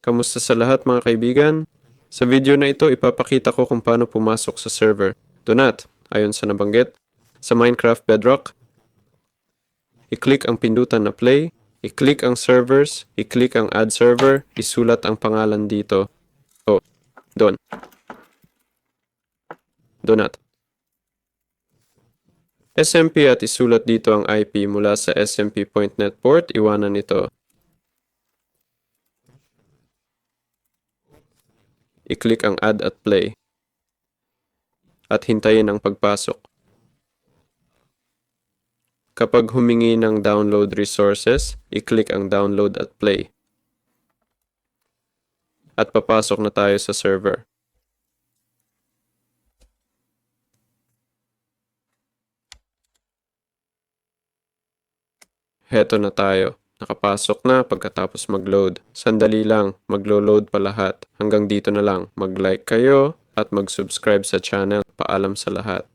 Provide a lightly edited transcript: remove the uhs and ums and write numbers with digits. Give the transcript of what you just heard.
Kamusta sa lahat mga kaibigan? Sa video na ito, ipapakita ko kung paano pumasok sa server. Do not, ayon sa nabanggit, sa Minecraft Bedrock, i-click ang pindutan na play, i-click ang servers, i-click ang add server, isulat ang pangalan dito. O, doon. Do not. SMP at isulat dito ang IP mula sa SMP.NET port, iwanan ito. I-click ang add at play. At hintayin ang pagpasok. Kapag humingi ng download resources, i-click ang download at play. At papasok na tayo sa server. Heto na tayo. Nakapasok na pagkatapos mag-load. Sandali lang, maglo-load pa lahat. Hanggang dito na lang. Mag-like kayo at mag-subscribe sa channel. Paalam sa lahat.